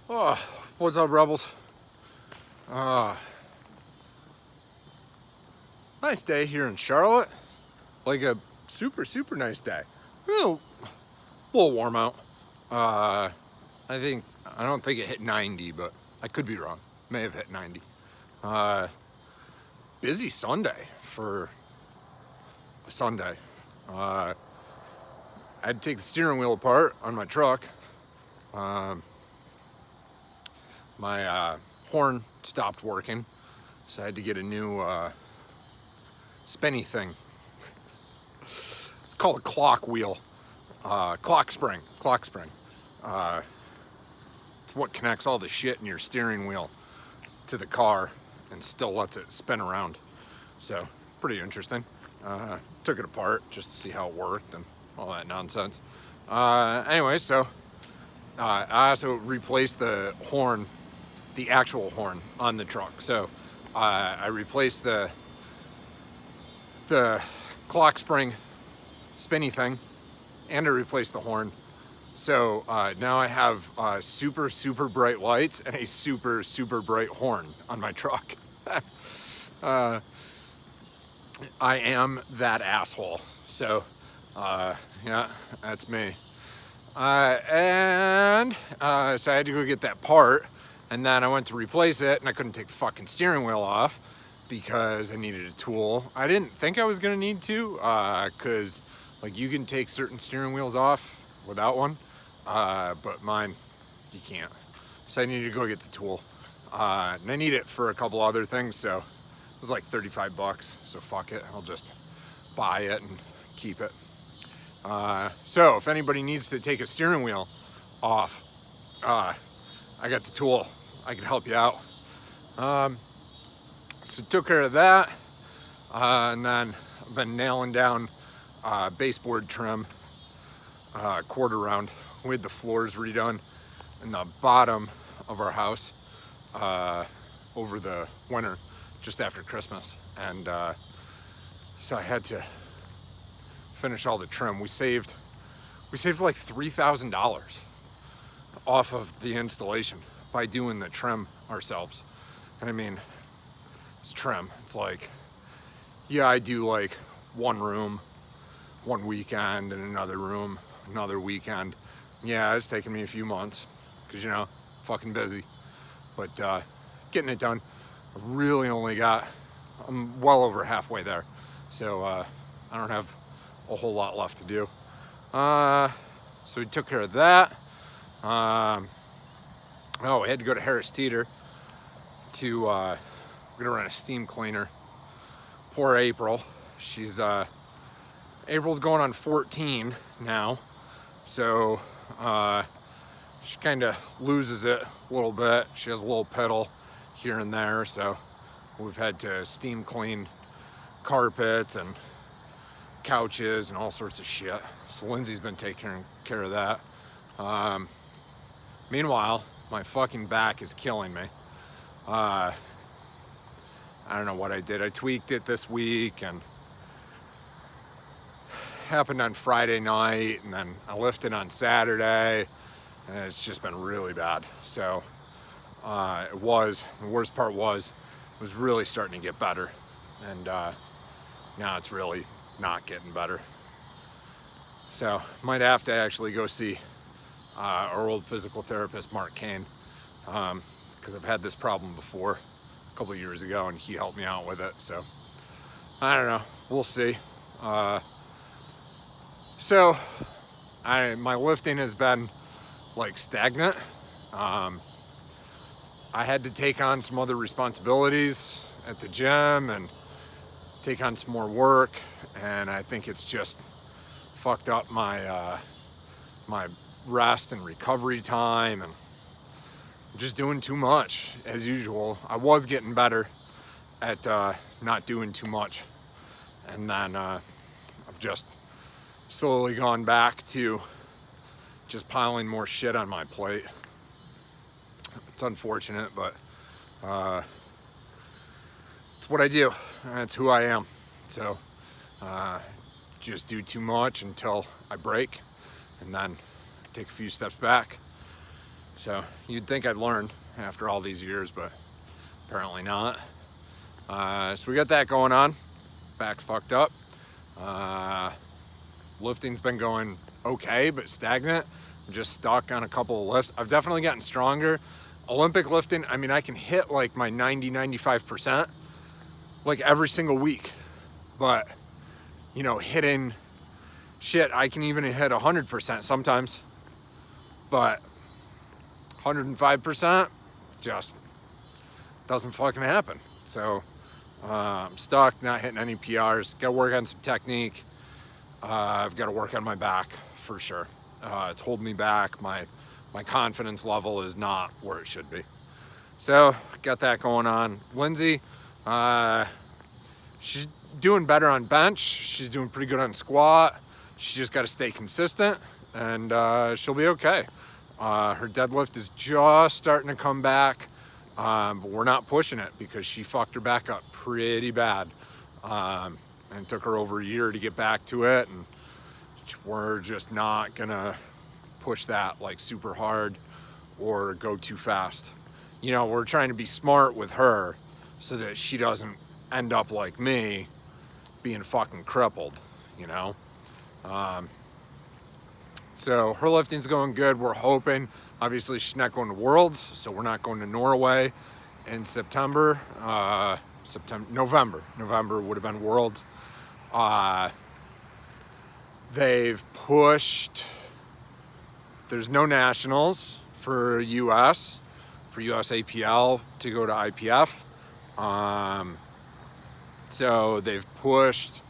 Oh, what's up, Rebels? Uh, nice day here in Charlotte. Like a super nice day. A little warm out. Uh, I don't think it hit 90, but I could be wrong. May have hit 90. Uh, Busy Sunday for a Sunday. I had to take the steering wheel apart on my truck. My horn stopped working, so I had to get a new spinny thing. It's called a clock wheel, clock spring. It's what connects all the shit in your steering wheel to the car and still lets it spin around. So pretty interesting. Took it apart just to see how it worked and all that nonsense. Anyway, so I also replaced the horn, the actual horn on the truck. So I replaced the clock spring spinny thing, and I replaced the horn. So now I have super bright lights and a super bright horn on my truck. I am that asshole. So yeah, that's me. So I had to go get that part, and then I went to replace it, and I couldn't take the fucking steering wheel off because I needed a tool. I didn't think I was gonna need to, because like you can take certain steering wheels off without one, but mine you can't. So I needed to go get the tool, and I need it for a couple other things. So it was like 35 bucks. So fuck it, I'll just buy it and keep it. So if anybody needs to take a steering wheel off, I got the tool. I can help you out. So took care of that, and then I've been nailing down baseboard trim, quarter round. We had the floors redone in the bottom of our house over the winter, just after Christmas, and so I had to finish all the trim. We saved like $3,000 off of the installation by doing the trim ourselves. And I mean, it's trim. It's like, yeah, I do like one room, one weekend, and another room, another weekend. Yeah, it's taken me a few months because, you know, fucking busy. But getting it done, I'm well over halfway there. So I don't have a whole lot left to do. So we took care of that. We had to go to Harris Teeter to, we're gonna rent a steam cleaner. Poor April. April's going on 14 now. So, she kind of loses it a little bit. She has a little pedal here and there. So we've had to steam clean carpets and couches and all sorts of shit. So Lindsay's been taking care of that. Meanwhile, my fucking back is killing me. I don't know what I did. I tweaked it this week, and happened on Friday night, and then I lifted on Saturday, and it's just been really bad. So the worst part was really starting to get better, and now it's really not getting better. So might have to actually go see our old physical therapist, Mark Kane, because I've had this problem before a couple of years ago, and he helped me out with it. So I don't know, we'll see. So my lifting has been like stagnant. I had to take on some other responsibilities at the gym and take on some more work, and I think it's just fucked up my my rest and recovery time, and I'm just doing too much as usual. I was getting better at not doing too much, and then I've just slowly gone back to just piling more shit on my plate. It's unfortunate, but it's what I do. That's who I am. So just do too much until I break, and then take a few steps back. So you'd think I'd learn after all these years, but apparently not. So we got that going on. Back's fucked up. Lifting's been going okay, but stagnant. I'm just stuck on a couple of lifts. I've definitely gotten stronger. Olympic lifting, I mean, I can hit like my 90-95% like every single week. But, you know, hitting shit, I can even hit 100% sometimes. But 105% just doesn't fucking happen. So I'm stuck, not hitting any PRs. Got to work on some technique. I've got to work on my back for sure. It's holding me back. My confidence level is not where it should be. So got that going on. Lindsay, she's doing better on bench. She's doing pretty good on squat. She just got to stay consistent, and she'll be okay. Her deadlift is just starting to come back, but we're not pushing it because she fucked her back up pretty bad, and it took her over a year to get back to it, and we're just not gonna push that like super hard or go too fast. You know, we're trying to be smart with her so that she doesn't end up like me being fucking crippled, you know? So her lifting's going good. We're hoping, obviously she's not going to Worlds, so we're not going to Norway in September. November would have been Worlds. They've pushed, there's no nationals for US APL to go to IPF. So they've pushed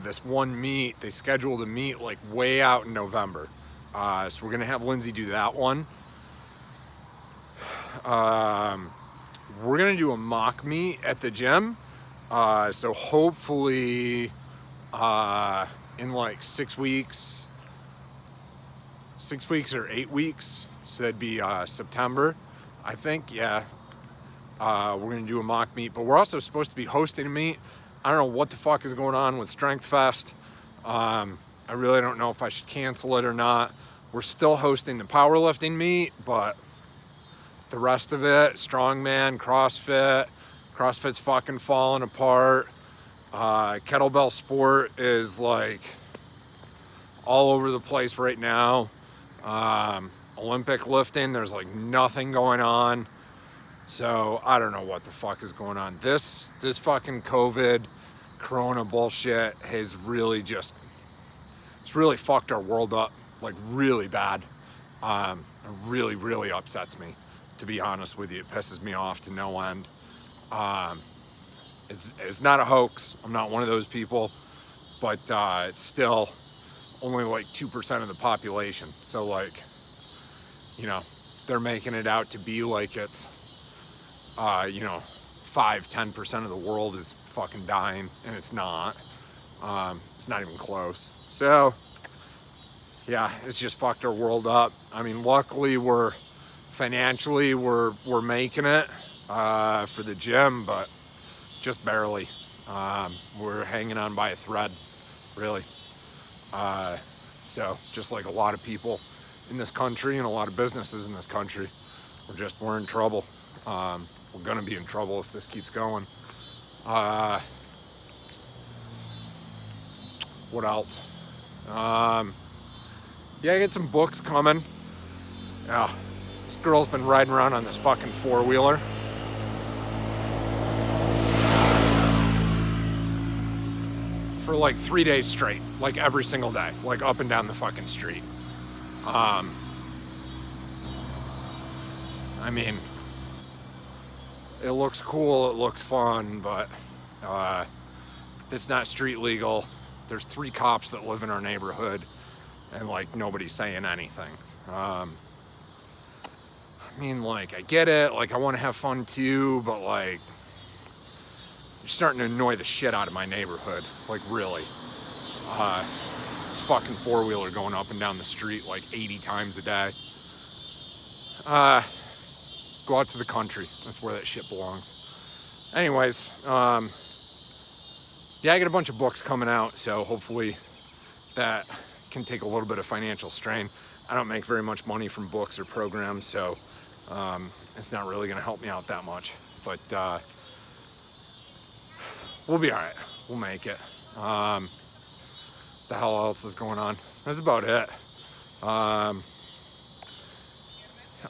this one meet. They scheduled a meet like way out in November. So we're gonna have Lindsay do that one. We're gonna do a mock meet at the gym. So hopefully in like 6 weeks or 8 weeks. So that'd be September, I think. Yeah. We're gonna do a mock meet, but we're also supposed to be hosting a meet. I don't know what the fuck is going on with Strength Fest. I really don't know if I should cancel it or not. We're still hosting the powerlifting meet, but the rest of it, strongman, CrossFit's fucking falling apart. Kettlebell sport is like all over the place right now. Olympic lifting, there's like nothing going on. So I don't know what the fuck is going on. This fucking COVID, Corona bullshit has really it's really fucked our world up, like really bad. It really, really upsets me, to be honest with you. It pisses me off to no end. It's not a hoax. I'm not one of those people, but it's still only like 2% of the population. So like, you know, they're making it out to be like it's, 5-10% of the world is fucking dying, and it's not. It's not even close. So yeah, it's just fucked our world up. I mean, luckily we're financially we're making it for the gym, but just barely. We're hanging on by a thread, really. So just like a lot of people in this country and a lot of businesses in this country, we're in trouble. We're gonna be in trouble if this keeps going. What else? Yeah, I got some books coming. Yeah, this girl's been riding around on this fucking four-wheeler. For like 3 days straight, like every single day, like up and down the fucking street. I mean, it looks cool, it looks fun, but it's not street legal. There's 3 cops that live in our neighborhood, and like nobody's saying anything. I mean, like, I get it, like I want to have fun too, but like, you're starting to annoy the shit out of my neighborhood, like really. This fucking four-wheeler going up and down the street like 80 times a day. Go out to the country, that's where that shit belongs. Anyways, yeah, I got a bunch of books coming out, so hopefully that can take a little bit of financial strain. I don't make very much money from books or programs, so it's not really going to help me out that much. But we'll be all right. We'll make it. The hell else is going on? That's about it.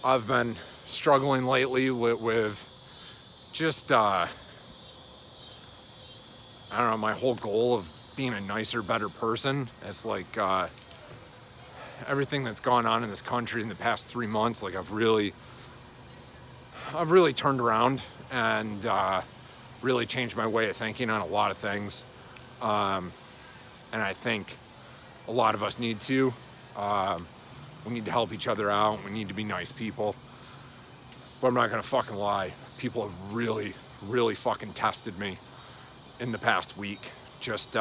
I've been struggling lately with just, I don't know, my whole goal of being a nicer, better person. It's like everything that's gone on in this country in the past 3 months, like I've really turned around and really changed my way of thinking on a lot of things. And I think a lot of us need to. We need to help each other out. We need to be nice people. But I'm not gonna fucking lie. People have really, really fucking tested me in the past week. Just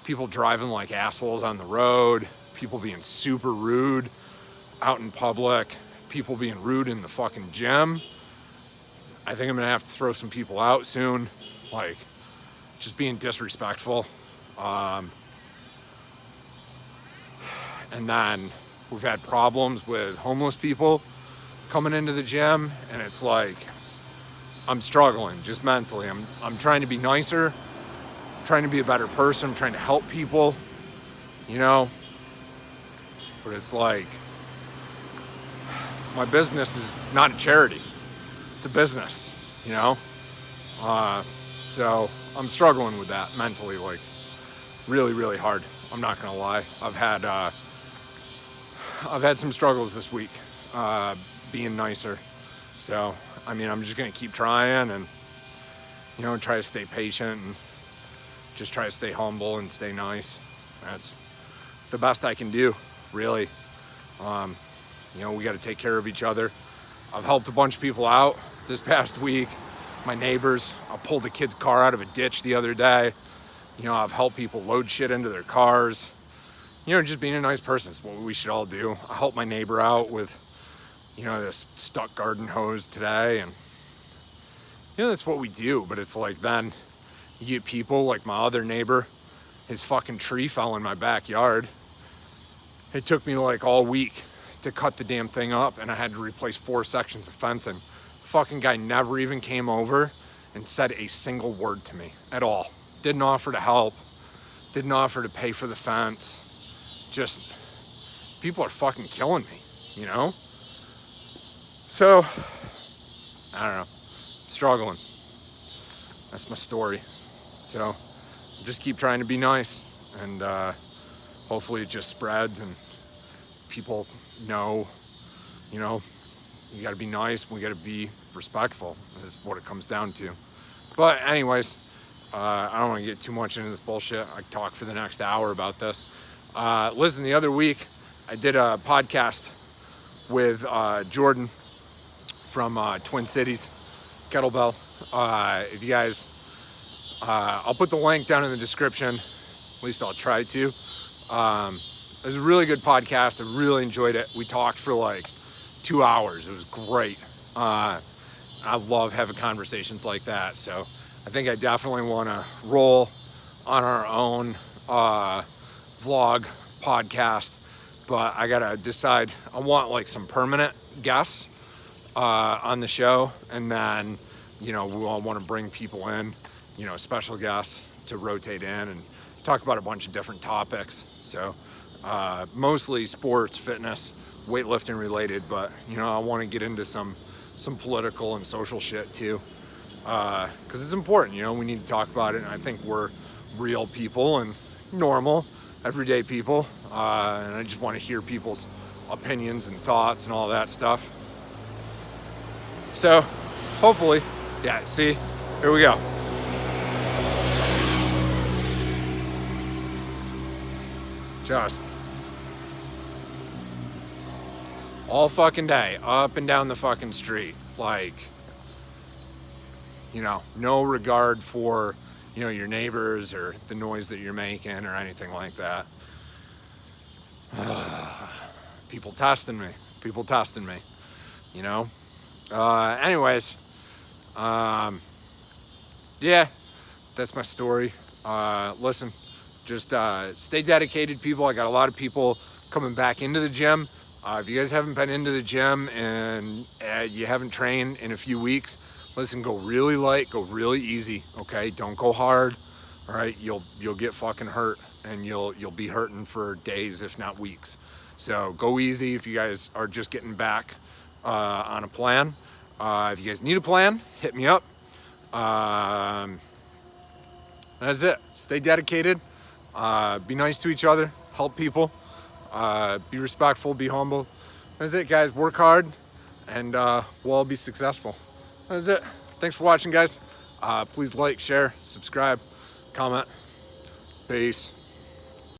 people driving like assholes on the road, people being super rude out in public, people being rude in the fucking gym. I think I'm gonna have to throw some people out soon, like just being disrespectful. And then we've had problems with homeless people coming into the gym, and it's like I'm struggling just mentally. I'm trying to be nicer, I'm trying to be a better person, I'm trying to help people, you know, but it's like my business is not a charity, it's a business, you know. So I'm struggling with that mentally, like really, really hard. I'm not gonna lie. I've had some struggles this week, being nicer. So, I mean, I'm just gonna keep trying and, you know, try to stay patient and just try to stay humble and stay nice. That's the best I can do, really. You know, we gotta take care of each other. I've helped a bunch of people out this past week. My neighbors, I pulled a kid's car out of a ditch the other day. You know, I've helped people load shit into their cars. You know, just being a nice person is what we should all do. I helped my neighbor out with, you know, this stuck garden hose today, and you know, that's what we do. But it's like, then you get people like my other neighbor, his fucking tree fell in my backyard. It took me like all week to cut the damn thing up, and I had to replace 4 sections of fencing. Fucking guy never even came over and said a single word to me at all. Didn't offer to help, didn't offer to pay for the fence. Just, people are fucking killing me, you know? So, I don't know, struggling. That's my story. So, just keep trying to be nice, and hopefully it just spreads and people know, you know, you gotta be nice, we gotta be respectful, is what it comes down to. But anyways, I don't wanna get too much into this bullshit. I could talk for the next hour about this. Listen, the other week, I did a podcast with Jordan from Twin Cities, Kettlebell. If you guys, I'll put the link down in the description, at least I'll try to. It was a really good podcast, I really enjoyed it. We talked for like 2 hours, it was great. I love having conversations like that, so I think I definitely wanna roll on our own vlog podcast, but I gotta decide. I want like some permanent guests on the show, and then, you know, we all want to bring people in, you know, special guests to rotate in and talk about a bunch of different topics. So mostly sports, fitness, weightlifting related, but you know, I want to get into some political and social shit too, because it's important. You know, we need to talk about it, and I think we're real people and normal everyday people, and I just want to hear people's opinions and thoughts and all that stuff. So hopefully, yeah, see, here we go. Just all fucking day, up and down the fucking street, like, you know, no regard for, you know, your neighbors or the noise that you're making or anything like that. People testing me, you know? Anyways, yeah, that's my story. Listen, just stay dedicated, people. I got a lot of people coming back into the gym. If you guys haven't been into the gym and you haven't trained in a few weeks, listen, go really light, go really easy, okay? Don't go hard, all right? You'll get fucking hurt, and you'll be hurting for days, if not weeks. So go easy if you guys are just getting back on a plan. If you guys need a plan, hit me up. That's it. Stay dedicated. Be nice to each other. Help people. Be respectful. Be humble. That's it, guys. Work hard, and we'll all be successful. That's it. Thanks for watching, guys. Please like, share, subscribe, comment. Peace.